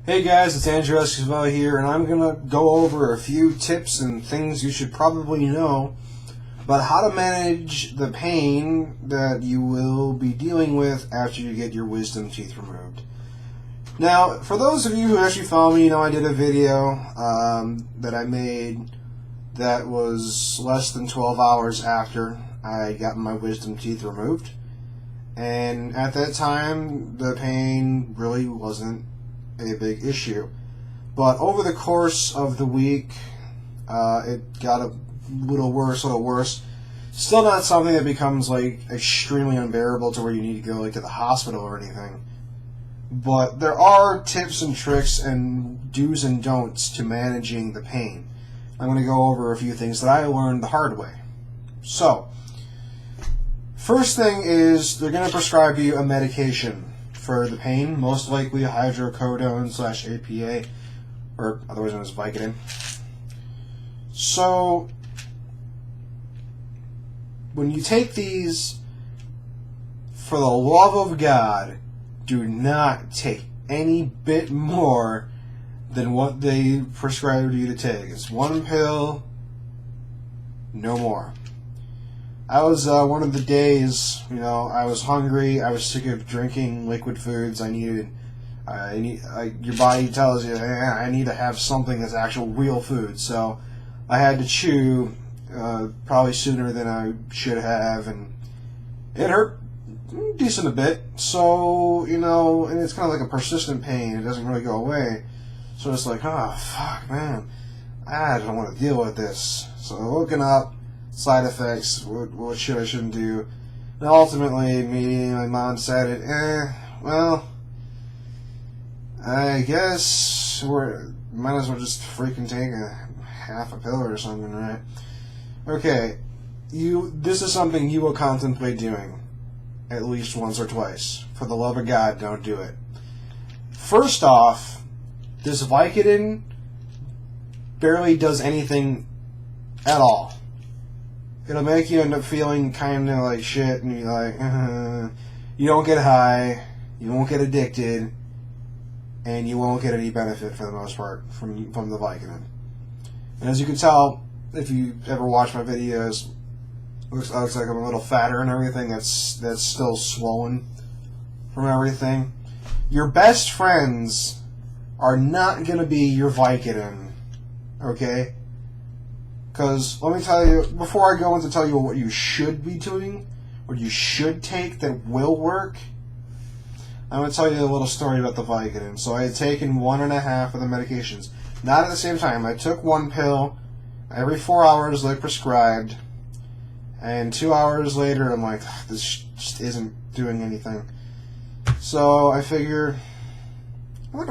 Hey guys, it's Andrew Esquivel here, and I'm going to go over a few tips and things you should probably know about how to manage the pain that you will be dealing with after you get your wisdom teeth removed. Now, for those of you who actually follow me, you know I did a video that I made that was less than 12 hours after I got my wisdom teeth removed. And at that time, the pain really wasn't a big issue. But over the course of the week, it got a little worse. Still not something that becomes like extremely unbearable to where you need to go like to the hospital or anything. But there are tips and tricks and do's and don'ts to managing the pain. I'm going to go over a few things that I learned the hard way. So, first thing is they're going to prescribe you a medication for the pain, most likely hydrocodone/APA, or otherwise known as Vicodin. So, when you take these, for the love of God, do not take any bit more than what they prescribed you to take. It's one pill, no more. I was one of the days, I was hungry. I was sick of drinking liquid foods. Your body tells you, I need to have something that's actual real food. So I had to chew probably sooner than I should have, and it hurt decent a bit. So, and it's kind of like a persistent pain. It doesn't really go away. So it's like, oh, fuck, man. I don't want to deal with this. So looking up side effects, what should I shouldn't do. And ultimately, my mom decided, well, I guess might as well just freaking take a half a pill or something, right? Okay, this is something you will contemplate doing at least once or twice. For the love of God, don't do it. First off, this Vicodin barely does anything at all. It'll make you end up feeling kind of like shit, and you're like, you don't get high, you won't get addicted, and you won't get any benefit for the most part from the Vicodin. And as you can tell, if you ever watch my videos, looks like I'm a little fatter and everything. That's still swollen from everything. Your best friends are not going to be your Vicodin, okay? Because, let me tell you, before I go into tell you what you should be doing, what you should take that will work, I'm going to tell you a little story about the Vicodin. So I had taken 1.5 of the medications. Not at the same time. I took one pill every 4 hours like prescribed, and 2 hours later I'm like, this just isn't doing anything. So I figured, what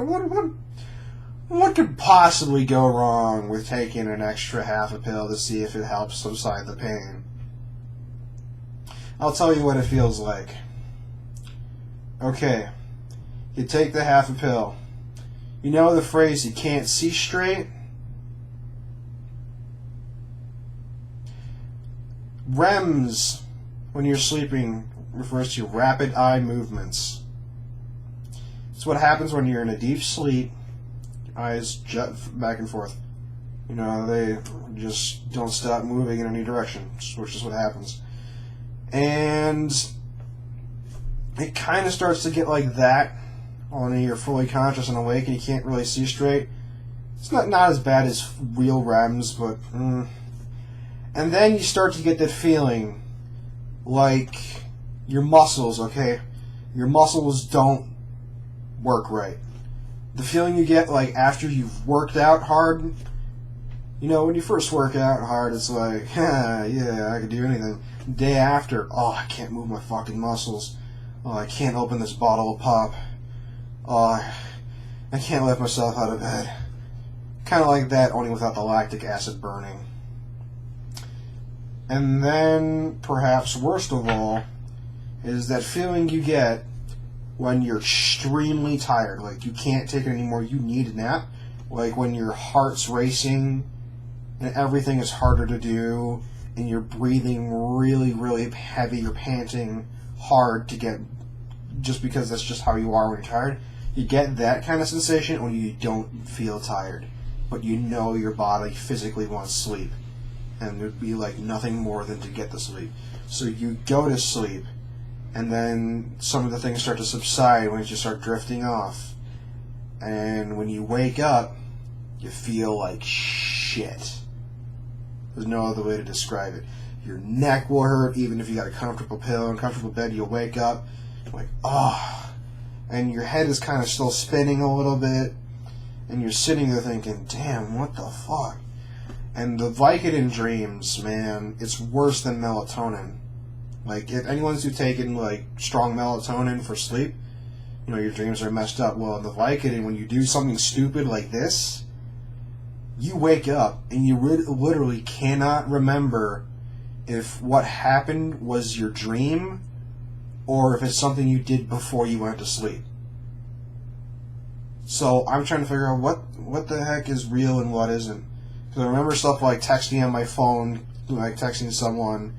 could possibly go wrong with taking an extra half a pill to see if it helps subside the pain? I'll tell you what it feels like. Okay, you take the half a pill. You know the phrase, you can't see straight? REMs, when you're sleeping, refers to rapid eye movements. It's what happens when you're in a deep sleep. Eyes jet back and forth. They just don't stop moving in any direction, which is what happens. And it kind of starts to get like that when you're fully conscious and awake and you can't really see straight. It's not as bad as real REMs, but... And then you start to get that feeling like your muscles, okay? Your muscles don't work right. The feeling you get like after you've worked out hard, when you first work out hard, it's like, yeah, I can do anything. The day after, oh, I can't move my fucking muscles. Oh, I can't open this bottle of pop. Oh, I can't lift myself out of bed. Kind of like that, only without the lactic acid burning. And then, perhaps worst of all, is that feeling you get when you're extremely tired, like you can't take it anymore, you need a nap, like when your heart's racing and everything is harder to do and you're breathing really, really heavy, you're panting hard to get, just because that's just how you are when you're tired. You get that kind of sensation when you don't feel tired, but you know your body physically wants sleep, and it would be like nothing more than to get the sleep. So you go to sleep, and then some of the things start to subside once you start drifting off. And when you wake up, you feel like shit. There's no other way to describe it. Your neck will hurt, even if you got a comfortable pillow and comfortable bed. You'll wake up, like, oh, and your head is kind of still spinning a little bit, and you're sitting there thinking, damn, what the fuck? And the Vicodin dreams, man, it's worse than melatonin. Like, if anyone's who've taken, like, strong melatonin for sleep, you know, your dreams are messed up. Well, in the Vicodin, when you do something stupid like this, you wake up and you literally cannot remember if what happened was your dream or if it's something you did before you went to sleep. So I'm trying to figure out what the heck is real and what isn't. Because I remember stuff like texting on my phone, like texting someone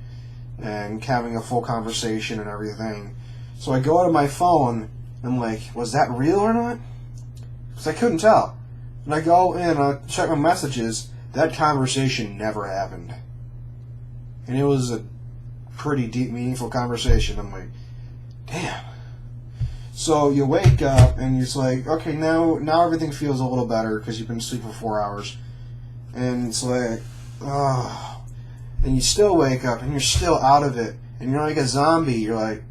and having a full conversation and everything. So I go out of my phone and I'm like, was that real or not? Because I couldn't tell. And I go in and I check my messages. That conversation never happened. And it was a pretty deep, meaningful conversation. I'm like, damn. So you wake up and you're just like, okay, now everything feels a little better because you've been asleep for 4 hours. And it's like, oh. And you still wake up and you're still out of it. And you're like a zombie. You're like,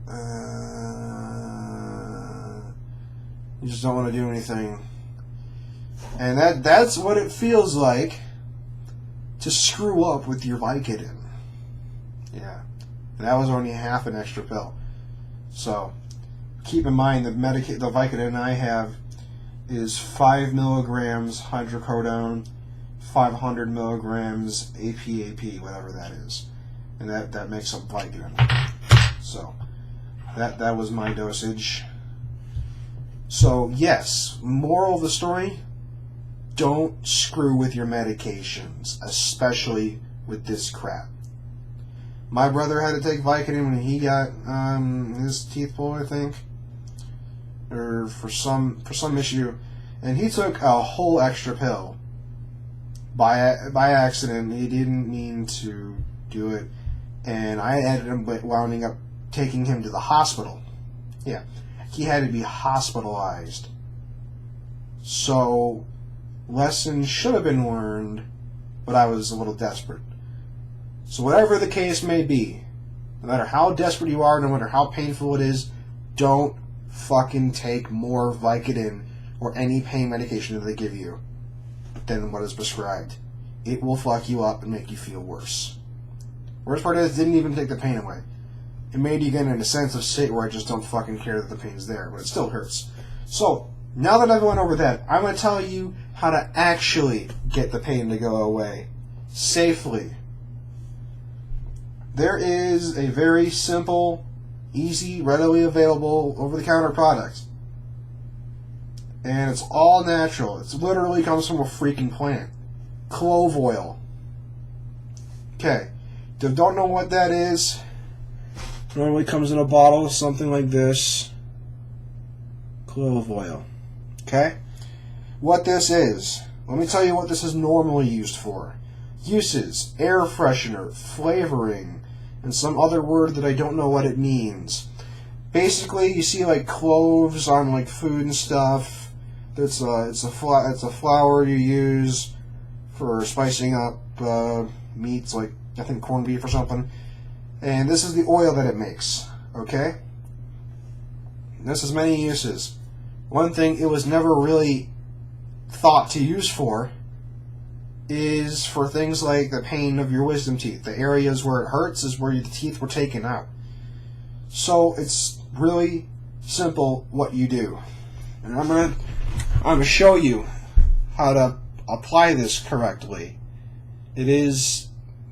you just don't want to do anything. And that's what it feels like to screw up with your Vicodin. Yeah. And that was only half an extra pill. So keep in mind the Vicodin I have is 5 milligrams hydrocodone, 500 milligrams APAP, whatever that is. And that makes up Vicodin. So that was my dosage. So yes, moral of the story, don't screw with your medications, especially with this crap. My brother had to take Vicodin when he got his teeth pulled, I think, or for some issue, and he took a whole extra pill by accident. He didn't mean to do it, and I ended up winding up taking him to the hospital. Yeah, he had to be hospitalized. So lesson should have been learned, but I was a little desperate. So whatever the case may be, no matter how desperate you are, no matter how painful it is, don't fucking take more Vicodin or any pain medication that they give you than what is prescribed. It will fuck you up and make you feel worse. Worst part is, it didn't even take the pain away. It made you get in a sense of state where I just don't fucking care that the pain's there, but it still hurts. So, now that I've went over that, I'm going to tell you how to actually get the pain to go away safely. There is a very simple, easy, readily available, over-the-counter product. And it's all natural. It literally comes from a freaking plant. Clove oil. Okay. If you don't know what that is, it normally comes in a bottle of something like this. Clove oil. Okay? What this is, let me tell you what this is normally used for. Uses: air freshener, flavoring, and some other word that I don't know what it means. Basically, you see like cloves on like food and stuff. It's a flour you use for spicing up meats, like I think corned beef or something. And this is the oil that it makes. Okay. This has many uses. One thing it was never really thought to use for is for things like the pain of your wisdom teeth. The areas where it hurts is where the teeth were taken out. So it's really simple what you do. And I'm gonna show you how to apply this correctly. It is,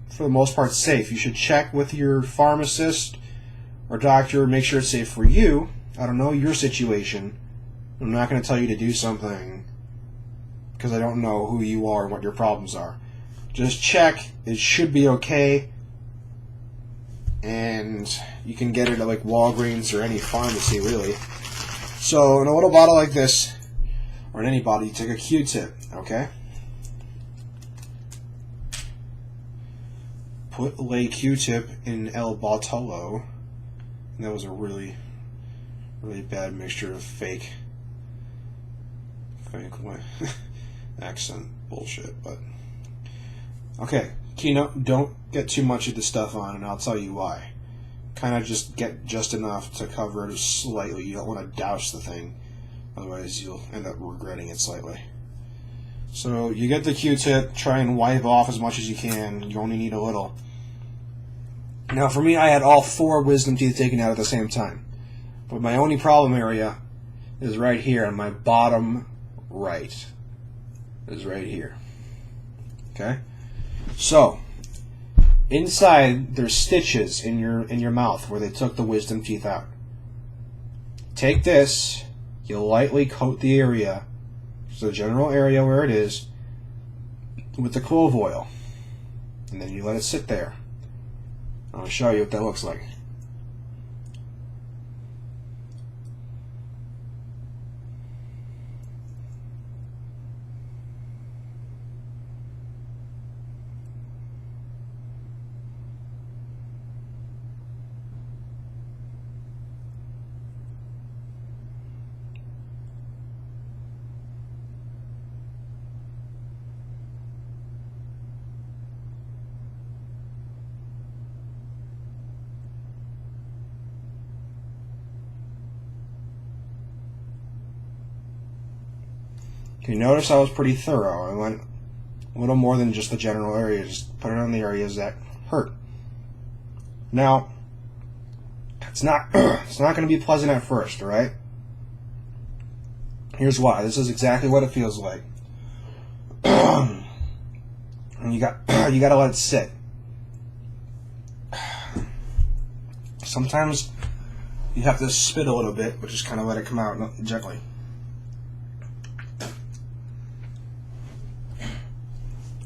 for the most part, safe. You should check with your pharmacist or doctor, make sure it's safe for you. I don't know your situation. I'm not going to tell you to do something because I don't know who you are and what your problems are. Just check. It should be okay. And you can get it at like Walgreens or any pharmacy, really. So in a little bottle like this, or in any bottle, you take a Q-tip, okay? Lay Q-tip in El Bartolo. And that was a really bad mixture of fake accent bullshit, but okay. Don't get too much of the stuff on, and I'll tell you why. Kind of just get just enough to cover it slightly. You don't want to douse the thing, otherwise you'll end up regretting it slightly. So you get the Q-tip, try and wipe off as much as you can. You only need a little. Now for me, I had all 4 wisdom teeth taken out at the same time. But my only problem area is right here on my bottom right. Is right here. Okay? So, inside there's stitches in your mouth where they took the wisdom teeth out. Take this, you lightly coat the area, so the general area where it is, with the clove oil. And then you let it sit there. I'll show you what that looks like. You notice I was pretty thorough. I went a little more than just the general area, just put it on the areas that hurt. Now, it's not going to be pleasant at first, right? Here's why. This is exactly what it feels like. And you got to let it sit. Sometimes you have to spit a little bit, but just kind of let it come out gently.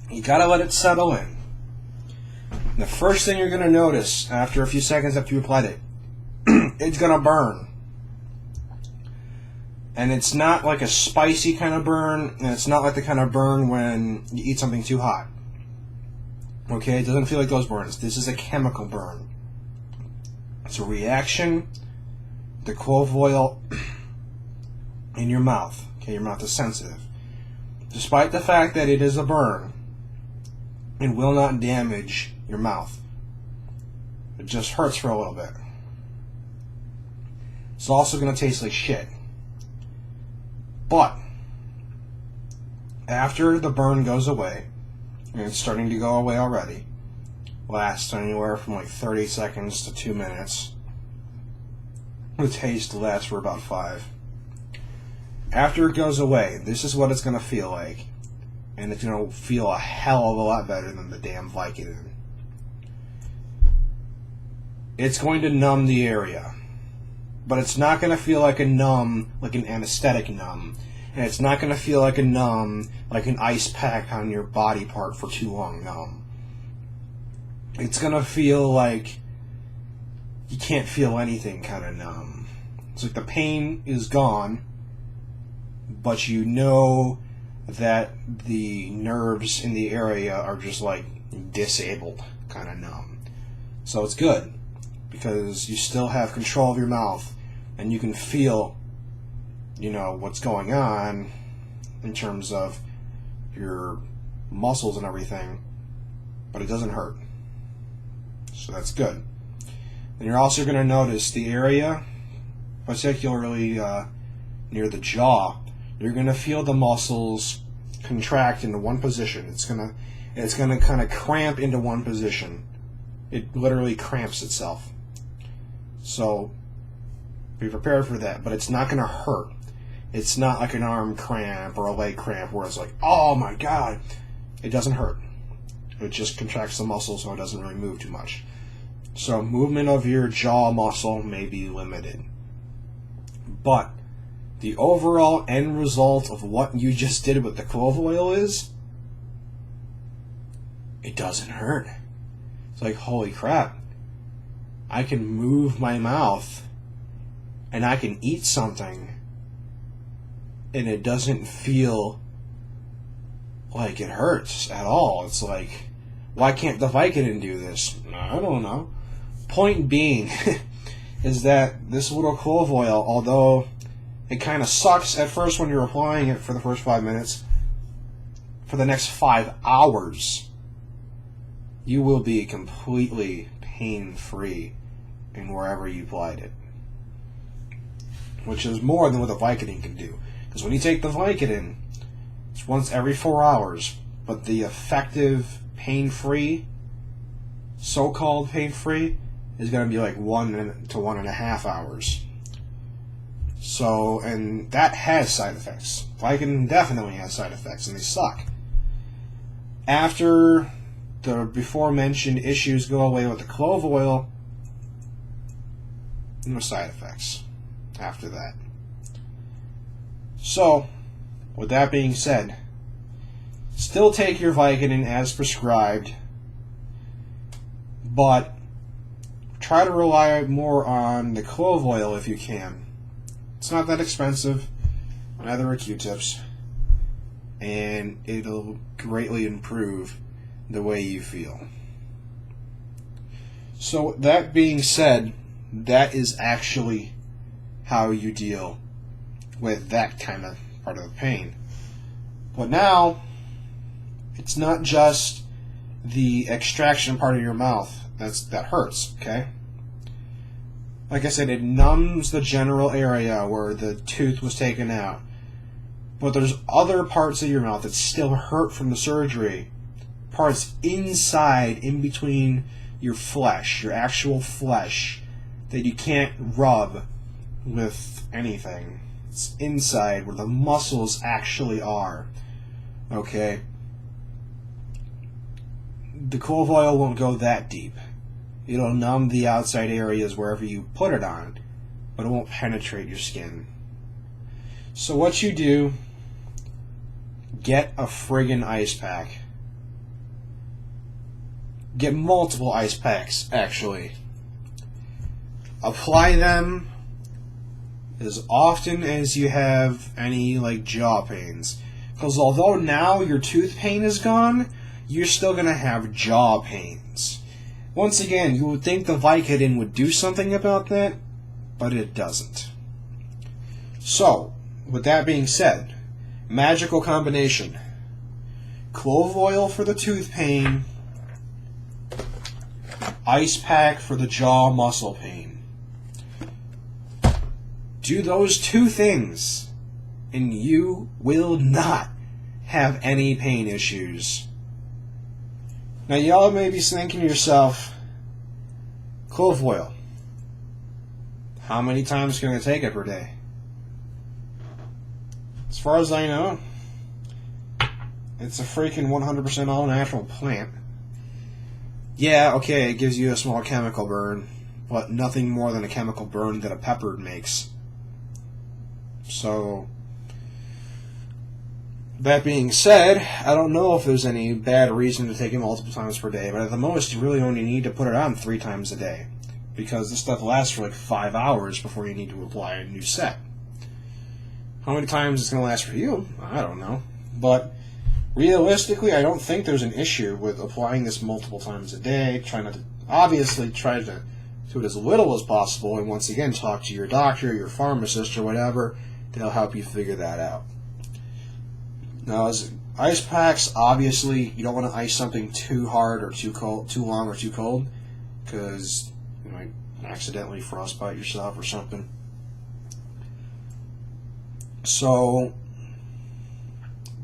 You gotta let it settle in. The first thing you're gonna notice after a few seconds after you applied it, it's gonna burn. And it's not like a spicy kind of burn, and it's not like the kind of burn when you eat something too hot. Okay, it doesn't feel like those burns. This is a chemical burn. It's a reaction to clove oil in your mouth. Okay, your mouth is sensitive. Despite the fact that it is a burn, it will not damage your mouth. It just hurts for a little bit. It's also going to taste like shit. But after the burn goes away, and it's starting to go away already, lasts anywhere from like 30 seconds to 2 minutes. The taste lasts for about 5. After it goes away, this is what it's going to feel like. And it's going to feel a hell of a lot better than the damn Vicodin. It's going to numb the area. But it's not going to feel like a numb, like an anesthetic numb. And it's not going to feel like a numb, like an ice pack on your body part for too long numb. It's going to feel like you can't feel anything kind of numb. It's like the pain is gone, but you know that the nerves in the area are just like disabled, kind of numb. So it's good because you still have control of your mouth and you can feel, you know, what's going on in terms of your muscles and everything, but it doesn't hurt. So that's good. And you're also going to notice the area, particularly near the jaw, you're going to feel the muscles contract into one position. It's going to kind of cramp into one position. It literally cramps itself. So be prepared for that, but it's not going to hurt. It's not like an arm cramp or a leg cramp where it's like, oh my god. It doesn't hurt. It just contracts the muscle so it doesn't really move too much. So movement of your jaw muscle may be limited. But the overall end result of what you just did with the clove oil is, it doesn't hurt. It's like, holy crap. I can move my mouth and I can eat something and it doesn't feel like it hurts at all. It's like, why can't the Vicodin do this? I don't know. Point being is that this little clove oil, although it kind of sucks at first when you're applying it for the first 5 minutes, for the next 5 hours, you will be completely pain-free in wherever you applied it. Which is more than what the Vicodin can do. Because when you take the Vicodin, it's once every 4 hours, but the effective pain-free, so-called pain-free, is going to be like 1 to 1.5 hours. So, and that has side effects. Vicodin definitely has side effects, and they suck. After the before-mentioned issues go away with the clove oil, no side effects after that. So, with that being said, still take your Vicodin as prescribed, but try to rely more on the clove oil if you can. It's not that expensive, neither are Q-tips, and it'll greatly improve the way you feel. So, that being said, that is actually how you deal with that kind of part of the pain. But now, it's not just the extraction part of your mouth that hurts, okay? Like I said, it numbs the general area where the tooth was taken out. But there's other parts of your mouth that still hurt from the surgery. Parts inside, in between your flesh, your actual flesh, that you can't rub with anything. It's inside where the muscles actually are. Okay? The clove oil won't go that deep. It'll numb the outside areas wherever you put it on, but it won't penetrate your skin. So what you do, get a friggin' ice pack. Get multiple ice packs, actually. Apply them as often as you have any, like, jaw pains. Because although now your tooth pain is gone, you're still going to have jaw pains. Once again, you would think the Vicodin would do something about that, but it doesn't. So, with that being said, magical combination. Clove oil for the tooth pain, ice pack for the jaw muscle pain. Do those two things, and you will not have any pain issues. Now, y'all may be thinking to yourself, clove oil, how many times can I take it per day? As far as I know, it's a freaking 100% all-natural plant. Yeah, okay, it gives you a small chemical burn, but nothing more than a chemical burn that a pepper makes. So, that being said, I don't know if there's any bad reason to take it multiple times per day, but at the most, you really only need to put it on 3 times a day, because this stuff lasts for like 5 hours before you need to apply a new set. How many times it's going to last for you? I don't know. But realistically, I don't think there's an issue with applying this multiple times a day. Try to do it as little as possible, and once again, talk to your doctor, your pharmacist, or whatever. They'll help you figure that out. Now, as ice packs, obviously, you don't want to ice something too hard or too cold, too long or too cold, because you might accidentally frostbite yourself or something. So,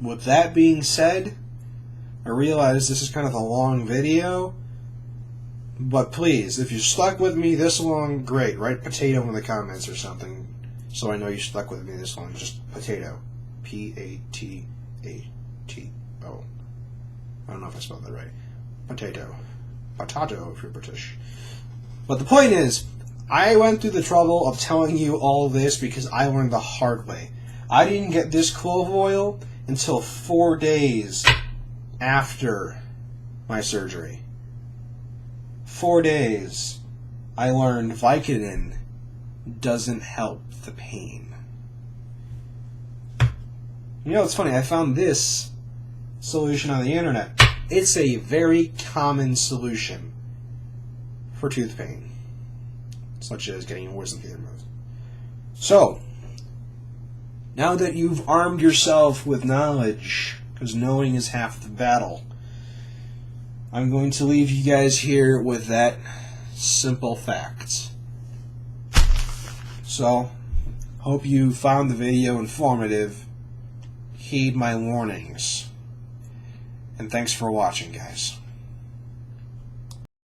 with that being said, I realize this is kind of a long video, but please, if you're stuck with me this long, great, write potato in the comments or something, so I know you're stuck with me this long. Just potato. P-A-T-A-T-O. I don't know if I spelled that right. Potato. Potato if you're British. But the point is, I went through the trouble of telling you all this because I learned the hard way. I didn't get this clove oil until 4 days after my surgery. 4 days. I learned Vicodin doesn't help the pain. You know, it's funny, I found this solution on the internet. It's a very common solution for tooth pain, such as getting your wisdom teeth removed. So, now that you've armed yourself with knowledge, because knowing is half the battle, I'm going to leave you guys here with that simple fact. So, hope you found the video informative. Heed my warnings. And thanks for watching, guys.